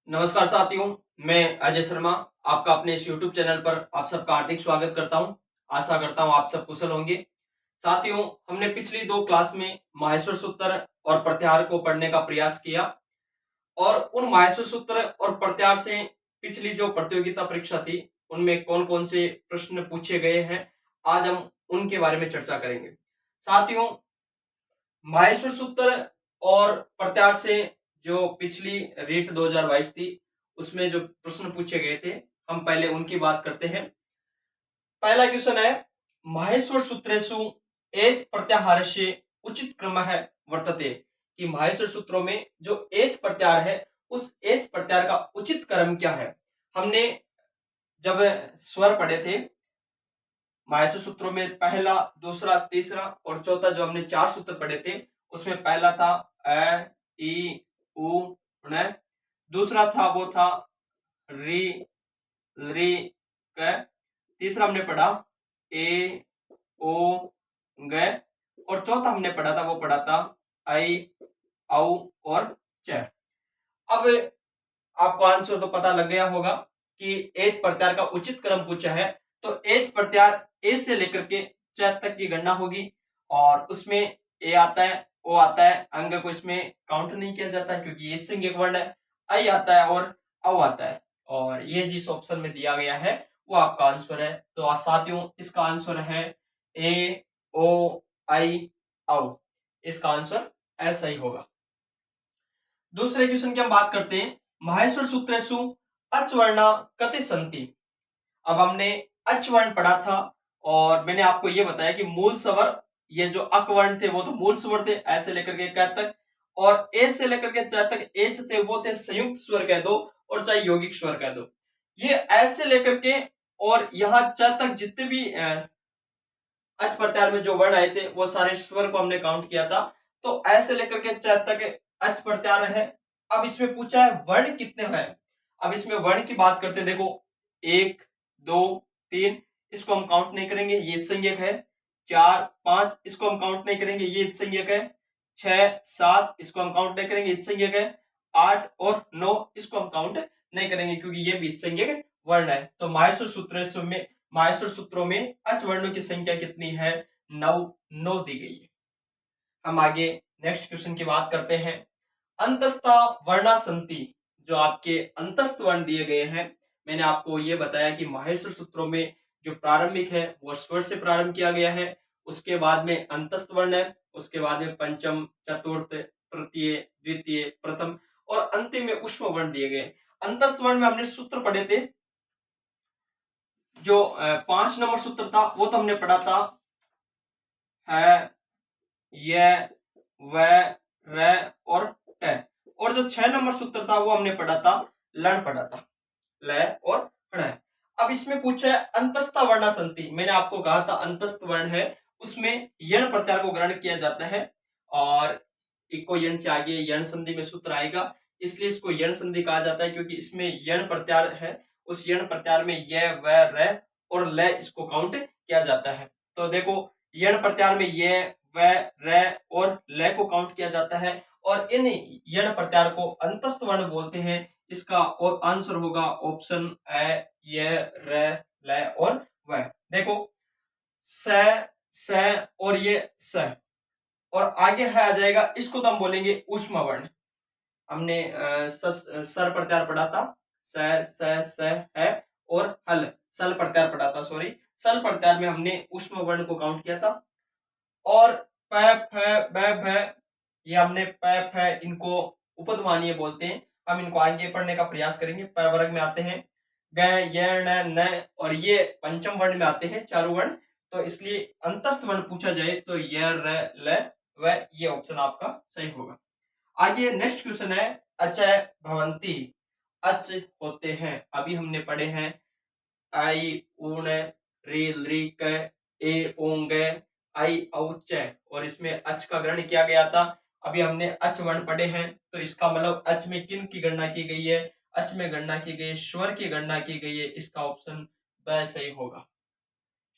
नमस्कार साथियों, मैं अजय शर्मा आपका अपने इस YouTube चैनल पर आप सबका हार्दिक स्वागत करता हूं। आशा करता हूं आप सब कुशल होंगे। साथियों, हमने पिछली 2 क्लास में माहेश्वर सूत्र और प्रत्याहार को पढ़ने का प्रयास किया और उन माहेश्वर सूत्र और प्रत्याहार से पिछली जो प्रतियोगिता परीक्षा थी, उनमें कौन-कौन से प्रश्न पूछे गए हैं, आज हम उनके बारे में चर्चा करेंगे। साथियों, माहेश्वर सूत्र और प्रत्याहार से जो पिछली रीट 2022 थी, उसमें जो प्रश्न पूछे गए थे, हम पहले उनकी बात करते हैं। पहला क्वेश्चन है, माहेश्वर सूत्रेषु एच प्रत्याहारस्य उचित क्रमः वर्तते, कि माहेश्वर सूत्रों में जो एच प्रत्याहार है, उस एच प्रत्याहार का उचित क्रम क्या है? हमने जब स्वर पढ़े थे माहेश्वर सूत्रों में, पहला, दूसरा, तीसरा और चौथा जो हमने 4 सूत्र पढ़े थे, उसमें पहला था अ, इ, उ, ण। दूसरा था वो था रि, ऋ, क। तीसरा हमने पढ़ा ए, ओ, ग। और चौथा हमने पढ़ा था वो पढ़ा था ऐ, औ और च। अब आपको आंसर तो पता लग गया होगा कि एच प्रत्याहार का उचित क्रम पूछा है, तो एच प्रत्याहार ए से लेकर के च तक की गणना होगी और उसमें ए आता है, ओ आता है, अंग को इसमें काउंट नहीं किया जाता है क्योंकि ये संज्ञक वर्ण है। ऐ आता है और औ आता है और ये जिस ऑप्शन में दिया गया है वो आपका आंसर है। तो साथियों, इसका आंसर है ए, ओ, ऐ, औ। इसका आंसर ऐसा ही होगा। दूसरे क्वेश्चन की हम बात करते हैं, माहेश्वर सूत्रेषु अच वर्णा कति सन्ति। अब हमने अच वर्ण पढ़ा था और मैंने आपको ये बताया कि मूल स्वर, ये जो अक वर्ण थे वो तो मूल स्वर थे, ऐसे लेकर के क तक, और ए से लेकर के च तक एच थे वो थे संयुक्त स्वर कह दो और चाहे यौगिक स्वर कह दो। ये ऐसे लेकर के और यहाँ च तक जितने भी अच प्रत्याहार में जो वर्ण आए थे वो सारे स्वर को हमने काउंट किया था। तो ऐसे लेकर के च तक अच प्रत्याहार है। अब इसमें पूछा है वर्ण कितने हैं। अब इसमें वर्ण की बात करते हैं, देखो 1, 2, 3, इसको हम काउंट नहीं करेंगे, ये संज्ञक है। 4, 5, इसको हम काउंट नहीं करेंगे, ये संज्ञक है। 6, 7, इसको हम काउंट नहीं करेंगे, ये संज्ञक है। 8 और 9, इसको हम काउंट नहीं करेंगे क्योंकि ये भी संज्ञक वर्ण है। तो माहेश्वर सूत्रों में अच वर्णों की संख्या कितनी है? 9 दी गई है। हम आगे नेक्स्ट क्वेश्चन की बात करते हैं। अंतस्थ वर्णा संति, जो आपके अंतस्थ वर्ण दिए गए हैं, मैंने आपको ये बताया कि माहेश्वर सूत्रों में जो प्रारंभिक है वो स्वर से प्रारंभ किया गया है, उसके बाद में अंतस्थ वर्ण है, उसके बाद में पंचम, चतुर्थ, तृतीय, द्वितीय, प्रथम और अंतिम में ऊष्म वर्ण दिए गए। अंतस्थ वर्ण में हमने सूत्र पढ़े थे, जो 5 नंबर सूत्र था वो तो हमने पढ़ा था है, ये, व, र और ट। और जो 6 नंबर सूत्र था वो हमने पढ़ा था लण पढ़ा था, ल और ण। अब इसमें पूछा है अंतस्थ वर्णा संति। मैंने आपको कहा था अंतस्थ वर्ण है उसमें यण प्रत्याहार को ग्रहण किया जाता है और इको यण से आगे यण संधि में सूत्र आएगा, इसलिए इसको यण संधि कहा जाता है क्योंकि इसमें यण प्रत्याहार है। उस यण प्रत्याहार में य, व, र और ल इसको काउंट किया जाता है। तो देखो, यण प्रत्याहार में य, व, र और ल को काउंट किया जाता है और इन यण प्रत्याहार को अंतस्थ वर्ण बोलते हैं। इसका आंसर होगा ऑप्शन अ, य, र, ल और व। देखो, स, स और ये स और आगे है आ जाएगा, इसको तो हम बोलेंगे ऊष्मा वर्ण। हमने सर प्रत्याहार पढ़ा था, स है और हल सल प्रत्याहार पढ़ा था, सॉरी, सल प्रत्याहार में हमने ऊष्म वर्ण को काउंट किया था। और प, फ, ब, भ, ये हमने प, फ, इनको उपध्मानीय बोलते हैं। हम इनको आगे पढ़ने का प्रयास करेंगे। प वर्ग में आते हैं ग, य, न और ये पंचम वर्ण में आते हैं चारों वर्ण। तो इसलिए अंतस्थ वर्ण पूछा जाए तो य, र, ल, व, ये ऑप्शन आपका सही होगा। आगे नेक्स्ट क्वेश्चन है, अचय भवंती, अच होते हैं। अभी हमने पढ़े हैं आई, ऊण, रे, लृक, ए, ओंग, आई, औ, च और इसमें अच का ग्रहण किया गया था। अभी हमने अच वर्ण पढ़े हैं, तो इसका मतलब अच में किन की गणना की गई है? अच में गणना की गई, स्वर की गणना की गई है। इसका ऑप्शन ब सही होगा।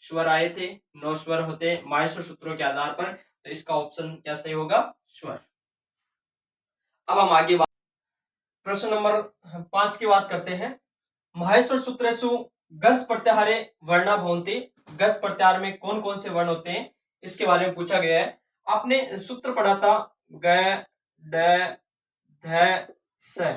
स्वर आए थे, 9 स्वर होते हैं माहेश्वर सूत्रों के आधार पर, तो इसका ऑप्शन क्या सही होगा? स्वर। अब हम आगे प्रश्न नंबर 5 की बात करते हैं। माहेश्वर सूत्रेषु गस प्रत्याहारे वर्णा भवन्ति। गस प्रत्याहार में कौन कौन से वर्ण होते हैं, इसके बारे में पूछा गया है। आपने सूत्र पढ़ा था ग, ड, ध, स,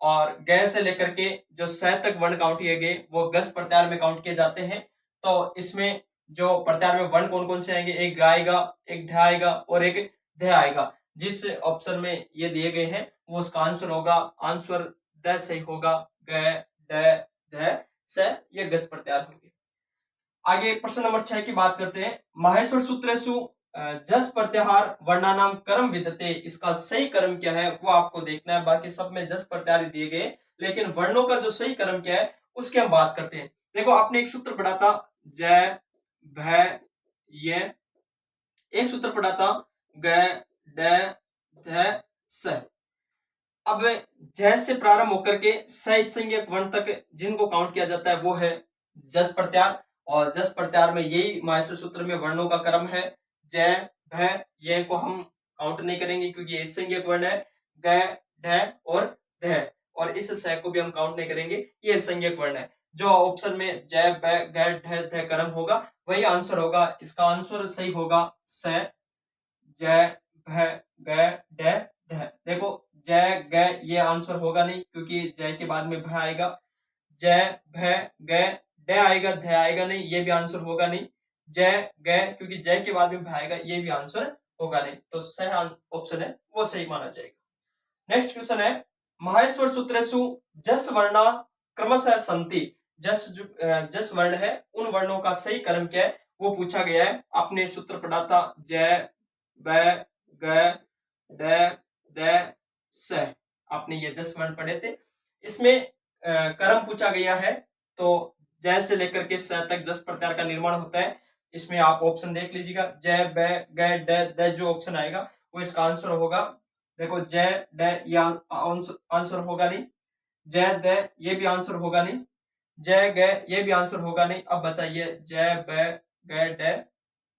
और ग से लेकर के जो स तक वर्ण काउंट किए गए वो गस प्रत्याहार में काउंट किए जाते हैं। तो इसमें जो प्रत्याहार में वर्ण कौन कौन से आएंगे, एक ग आएगा, एक ढ आएगा और एक ध आएगा। जिस ऑप्शन में ये दिए गए हैं वो उसका आंसर होगा। आंसर द सही होगा। ग, ड, ध, स ये गस प्रत्याहार होंगे। आगे प्रश्न नंबर 6 की बात करते हैं। माहेश्वर सूत्रेषु जस प्रत्याहार वर्णानाम कर्म विद्यते। इसका सही कर्म क्या है वो आपको देखना है। बाकी सब में जस प्रत्याहार दिए गए, लेकिन वर्णों का जो सही कर्म क्या है उसकी हम बात करते हैं। देखो आपने एक सूत्र पढ़ा था ज, भ, य। एक सूत्र पढ़ा था ग, ड, ध, स। अब ज से प्रारंभ होकर के स संज्ञक वर्ण तक जिनको काउंट किया जाता है वो है जस प्रत्याहार। और जस प्रत्याहार में यही माहेश्वर सूत्र में वर्णों का क्रम है। ज, भ, ये को हम काउंट नहीं करेंगे क्योंकि ये संज्ञक वर्ण है। ग, ढ और ध, और इस स को भी हम काउंट नहीं करेंगे, ये संज्ञक वर्ण है। जो ऑप्शन में ज, ब, ग, ढ, ध क्रम होगा वही आंसर होगा। इसका आंसर सही होगा स, ज, भ, ग, ड, ध। देखो ज, ग ये आंसर होगा नहीं क्योंकि ज के बाद में भ आएगा। ज, भ, ग, ड आएगा, ध आएगा नहीं, ये भी आंसर होगा नहीं। ज, ग क्योंकि ज के बाद में भ आएगा, ये भी आंसर होगा नहीं। तो सही ऑप्शन है वो सही माना जाएगा। नेक्स्ट क्वेश्चन है माहेश्वर सूत्रेषु जस वर्णा क्रमशः सन्ति। जस वर्ण है उन वर्णों का सही क्रम क्या है वो पूछा गया है। आपने सूत्र पढ़ा था ज, ब, ग, ड, द, स। आपने ये जस वर्ण पढ़े थे। इसमें क्रम पूछा गया है। तो ज से लेकर के स तक जस प्रत्याहार का निर्माण होता है। इसमें आप ऑप्शन देख लीजिएगा ज, ब, ग, ड, द जो ऑप्शन आएगा वो इसका आंसर होगा। देखो ज, ड ये आंसर होगा नहीं। ज, द ये भी आंसर होगा नहीं। ज, ग ये भी आंसर होगा नहीं। अब बचा ये ज, ब, ग, ड,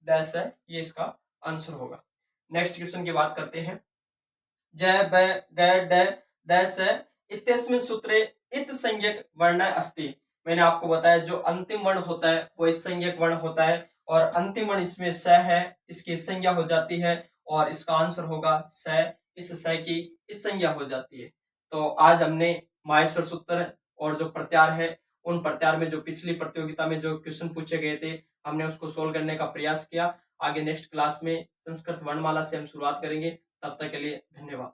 द, स, ये इसका आंसर होगा। नेक्स्ट क्वेश्चन की बात करते हैं। ज, ब, ग, ड, द, स इत्यस्मिन् सूत्रे इत संज्ञक वर्ण अस्ति। मैंने आपको बताया जो अंतिम वर्ण होता है वो इत संज्ञक वर्ण होता है, और अंतिम वर्ण इसमें स है, इसकी इत संज्ञा हो जाती है और इसका आंसर होगा स। इस स की इत संज्ञा हो जाती है। तो आज हमने माहेश्वर सूत्र और जो प्रत्याहार है उन प्रत्याहार में जो पिछली प्रतियोगिता में जो क्वेश्चन पूछे गए थे हमने उसको सोल्व करने का प्रयास किया। आगे नेक्स्ट क्लास में संस्कृत वर्णमाला से हम शुरुआत करेंगे। तब तक के लिए धन्यवाद।